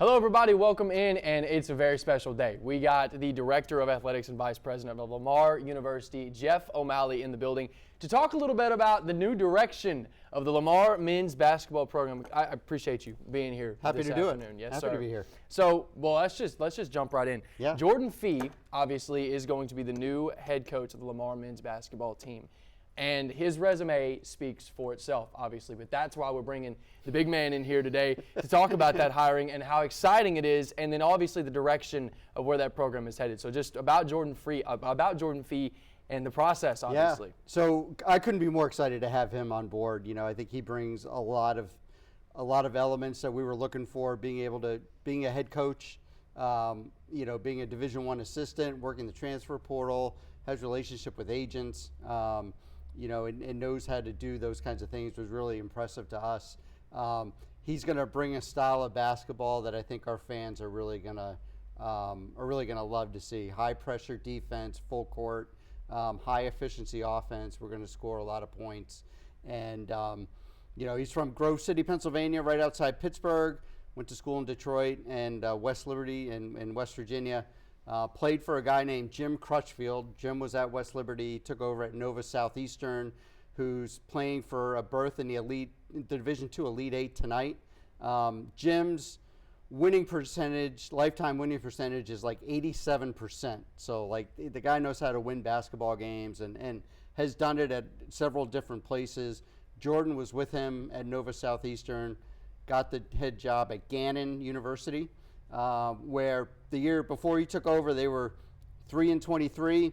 Hello, everybody. Welcome in, and it's a very special day. We got the Director of Athletics and Vice President of Lamar University, Jeff O'Malley, in the building to talk a little bit about the new direction of the Lamar men's basketball program. I appreciate you being here Happy this to do afternoon. it. Yes, Happy sir. to be here. So, well, let's just jump right in. Yeah. Jordan Fee, obviously, is going to be the new head coach of the Lamar men's basketball team. And his resume speaks for itself, obviously. But that's why we're bringing the big man in here today to talk about that hiring and how exciting it is, and then obviously the direction of where that program is headed. So just about Jordan Fee and the process, obviously. Yeah. So I couldn't be more excited to have him on board. You know, I think he brings a lot of elements that we were looking for. Being a head coach, being a Division I assistant, working the transfer portal, has relationship with agents. And knows how to do those kinds of things was really impressive to us. He's going to bring a style of basketball that I think our fans are really going to love to see. High pressure defense, full court, high efficiency offense. We're going to score a lot of points. And he's from Grove City, Pennsylvania, right outside Pittsburgh. Went to school in Detroit and West Liberty in West Virginia. Played for a guy named Jim Crutchfield. Jim was at West Liberty, took over at Nova Southeastern, who's playing for a berth in the Division II Elite Eight tonight. Jim's lifetime winning percentage is like 87%. So like the guy knows how to win basketball games and has done it at several different places. Jordan was with him at Nova Southeastern, got the head job at Gannon University. Where the year before he took over, they were 3-23.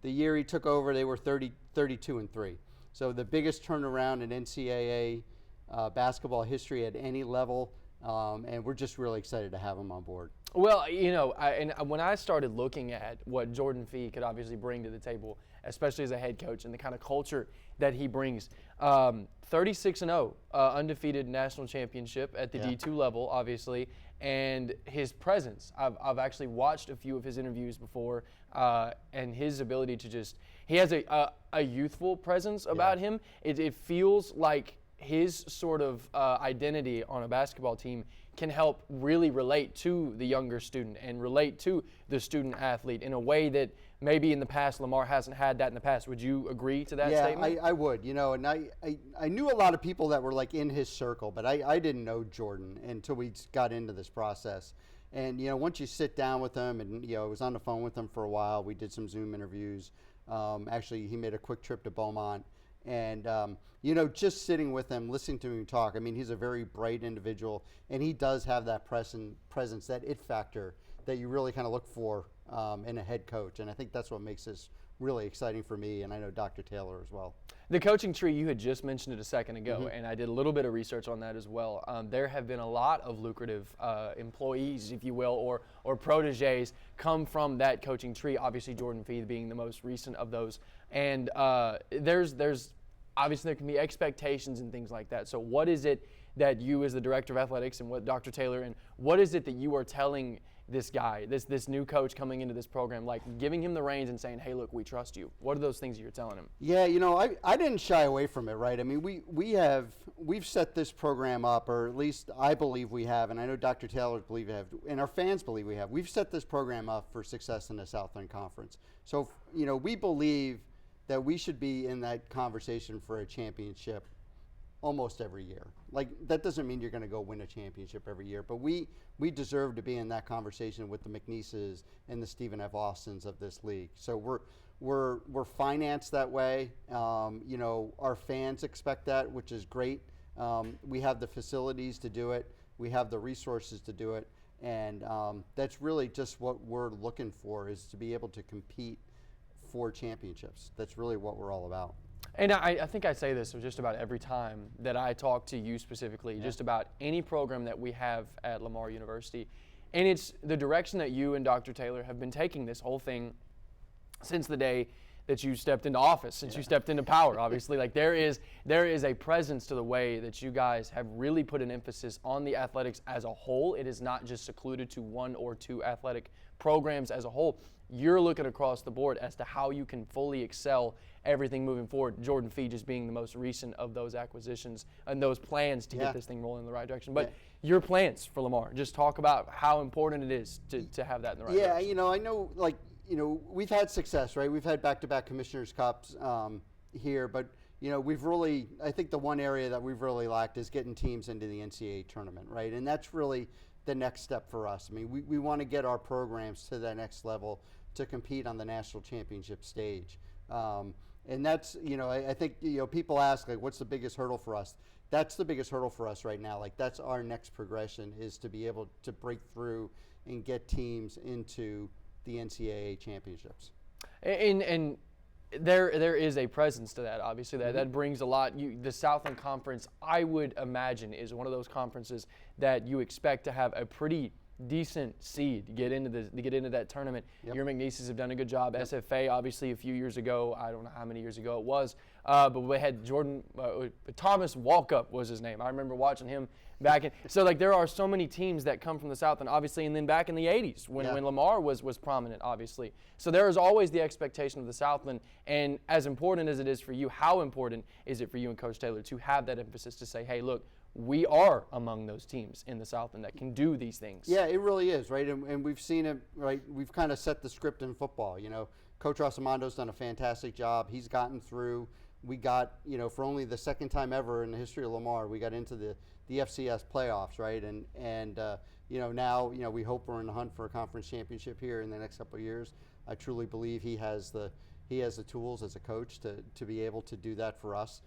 The year he took over, they were 32-3. So the biggest turnaround in NCAA basketball history at any level, and we're just really excited to have him on board. Well, when I started looking at what Jordan Fee could obviously bring to the table, especially as a head coach and the kind of culture that he brings, 36-0, undefeated national championship at the D2 level, obviously, and his presence. I've actually watched a few of his interviews before, and his ability to he has a youthful presence about him. It feels like his sort of identity on a basketball team can help really relate to the younger student and relate to the student athlete in a way that maybe in the past Lamar hasn't had that in the past. Would you agree to that statement? Yeah, I would. And I knew a lot of people that were like in his circle, but I didn't know Jordan until we got into this process. And once you sit down with him, and I was on the phone with him for a while. We did some Zoom interviews. Actually, he made a quick trip to Beaumont. And, just sitting with him, listening to him talk, I mean, he's a very bright individual, and he does have that presence, that it factor that you really kind of look for in a head coach. And I think that's what makes this really exciting for me, and I know Dr. Taylor as well. The coaching tree, you had just mentioned it a second ago, and I did a little bit of research on that as well. There have been a lot of lucrative employees, if you will, or proteges come from that coaching tree, obviously Jordan Fee being the most recent of those. And there's obviously there can be expectations and things like that. So what is it that you as the Director of Athletics and what Dr. Taylor, and what is it that you are telling this guy, this new coach coming into this program, like giving him the reins and saying, hey, look, we trust you? What are those things that you're telling him? Yeah, I didn't shy away from it, right? I mean, we've set this program up, or at least I believe we have, and I know Dr. Taylor believes we have, and our fans believe we have. We've set this program up for success in the Southern Conference. So, we believe that we should be in that conversation for a championship almost every year. Like, that doesn't mean you're going to go win a championship every year, but we deserve to be in that conversation with the McNeeses and the Stephen F. Austins of this league. So we're financed that way. Our fans expect that, which is great. We have the facilities to do it. We have the resources to do it. And that's really just what we're looking for, is to be able to compete for championships. That's really what we're all about. And I think I say this just about every time that I talk to you specifically, just about any program that we have at Lamar University. And it's the direction that you and Dr. Taylor have been taking this whole thing since the day that you stepped into office, since you stepped into power. Obviously, like there is a presence to the way that you guys have really put an emphasis on the athletics as a whole. It is not just secluded to one or two athletic programs as a whole. You're looking across the board as to how you can fully excel everything moving forward. Jordan Fee just being the most recent of those acquisitions and those plans to get this thing rolling in the right direction. But your plans for Lamar, just talk about how important it is to have that in the right direction. Yeah, I know, we've had success, right? We've had back-to-back Commissioners' Cups here, but, we've really, I think the one area that we've really lacked is getting teams into the NCAA tournament, right? And that's really the next step for us. I mean, we want to get our programs to that next level to compete on the national championship stage. And that's, I think, people ask, like, what's the biggest hurdle for us? That's the biggest hurdle for us right now. Like, that's our next progression, is to be able to break through and get teams into the NCAA championships. And there is a presence to that, obviously. That brings a lot. The Southland Conference, I would imagine, is one of those conferences that you expect to have a pretty decent seed to get into that tournament. Your McNeese's have done a good job. SFA, obviously, a few years ago, I don't know how many years ago it was, but we had Thomas Walkup was his name. I remember watching him back in. So, like, there are so many teams that come from the South, and obviously, and then back in the 80s when Lamar was prominent, obviously. So there is always the expectation of the Southland, and as important as it is for you, how important is it for you and Coach Taylor to have that emphasis to say, hey, look, we are among those teams in the Southland that can do these things. Yeah, it really is, right? And we've seen it, right? We've kind of set the script in football. Coach Rosamondo's done a fantastic job. He's gotten through. We got, for only the second time ever in the history of Lamar, we got into the FCS playoffs, right? And now, we hope we're in the hunt for a conference championship here in the next couple of years. I truly believe he has the tools as a coach to be able to do that for us.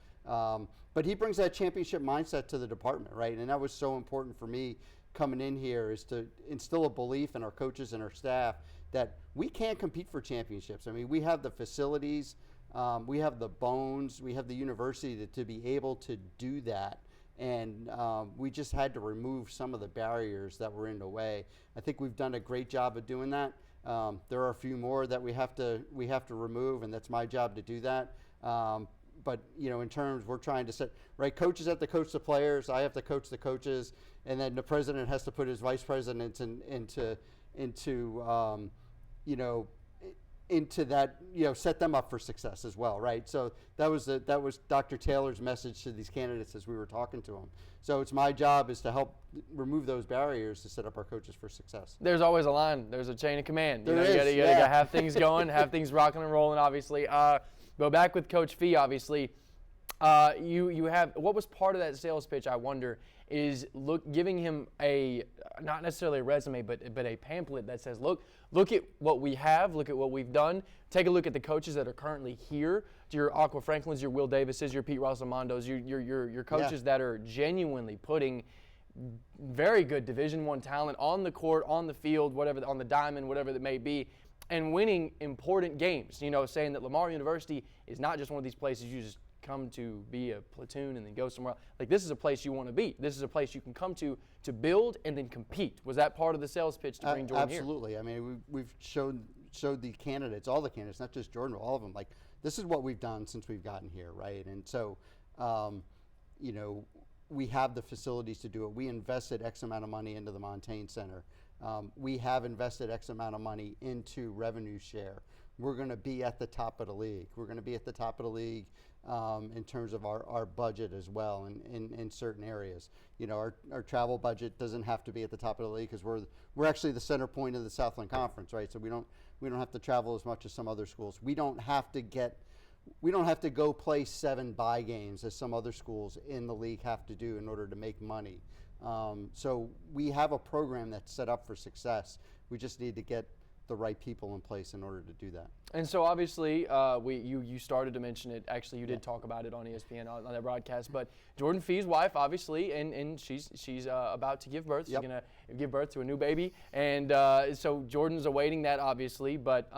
But he brings that championship mindset to the department, right? And that was so important for me coming in here, is to instill a belief in our coaches and our staff that we can compete for championships. I mean, we have the facilities, we have the bones, we have the university to be able to do that. And we just had to remove some of the barriers that were in the way. I think we've done a great job of doing that. There are a few more that we have to remove, and that's my job to do that. But, in terms, we're trying to set, right, coaches have to coach the players, I have to coach the coaches, and then the president has to put his vice presidents into that, set them up for success as well, right? So that was Dr. Taylor's message to these candidates as we were talking to them. So it's my job is to help remove those barriers to set up our coaches for success. There's always a line. There's a chain of command. You There got to have things going, have things rocking and rolling, obviously. Go back with Coach Fee, obviously. You have, what was part of that sales pitch, I wonder, is giving him not necessarily a resume, but a pamphlet that says, look at what we have, look at what we've done, take a look at the coaches that are currently here, your Aqua Franklins, your Will Davises, your Pete Rosamondos, your coaches that are genuinely putting very good Division I talent on the court, on the field, whatever, on the diamond, whatever that may be, and winning important games. Saying that Lamar University is not just one of these places you just come to be a platoon and then go somewhere else. Like, this is a place you want to be. This is a place you can come to build and then compete. Was that part of the sales pitch to bring Jordan here? Absolutely. I mean, we've showed the candidates, all the candidates, not just Jordan, but all of them, like, this is what we've done since we've gotten here, right? And so, we have the facilities to do it. We invested X amount of money into the Montaigne Center. We have invested X amount of money into revenue share. We're going to be at the top of the league. We're going to be at the top of the league in terms of our budget as well in certain areas. Our travel budget doesn't have to be at the top of the league because we're actually the center point of the Southland Conference, right? So we don't have to travel as much as some other schools. We don't have to go play 7 bye games as some other schools in the league have to do in order to make money. So we have a program that's set up for success. We just need to get the right people in place in order to do that. And so obviously, you started to mention it. Actually, you did talk about it on ESPN on that broadcast. But Jordan Fee's wife, obviously, and she's about to give birth. She's gonna give birth to a new baby, and so Jordan's awaiting that, obviously. But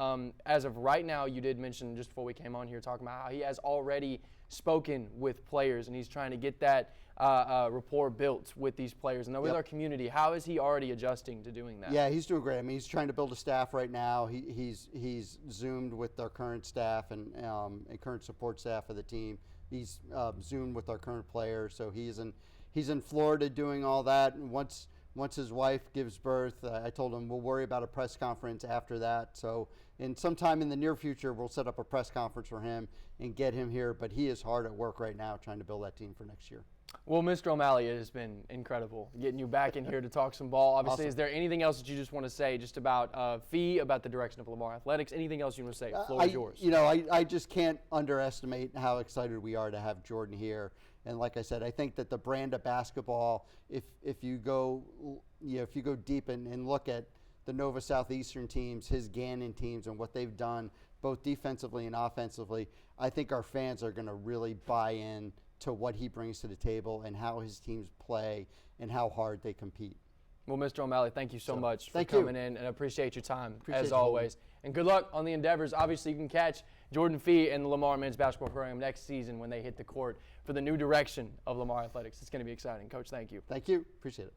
as of right now, you did mention just before we came on here talking about how he has already spoken with players, and he's trying to get that rapport built with these players and with our community. How is he already adjusting to doing that? Yeah, he's doing great. I mean, he's trying to build a staff right now. He's Zoomed with our current staff and current support staff of the team. He's Zoomed with our current players. So he's in Florida doing all that. And once his wife gives birth, I told him we'll worry about a press conference after that. So in sometime in the near future, we'll set up a press conference for him and get him here. But he is hard at work right now trying to build that team for next year. Well, Mr. O'Malley, it has been incredible getting you back in here to talk some ball. Obviously, Awesome. Is there anything else that you just want to say just about Fee, about the direction of Lamar Athletics? Anything else you want to say? Floor is yours. I just can't underestimate how excited we are to have Jordan here. And like I said, I think that the brand of basketball, if you go deep and look at the Nova Southeastern teams, his Gannon teams, and what they've done both defensively and offensively, I think our fans are going to really buy in to what he brings to the table and how his teams play and how hard they compete. Well, Mr. O'Malley, thank you so much for thank coming you. in, and appreciate your time Appreciate as you. always. And good luck on the endeavors. Obviously, you can catch Jordan Fee and the Lamar men's basketball program next season when they hit the court for the new direction of Lamar Athletics. It's going to be exciting. Coach, thank you. Thank you. Appreciate it.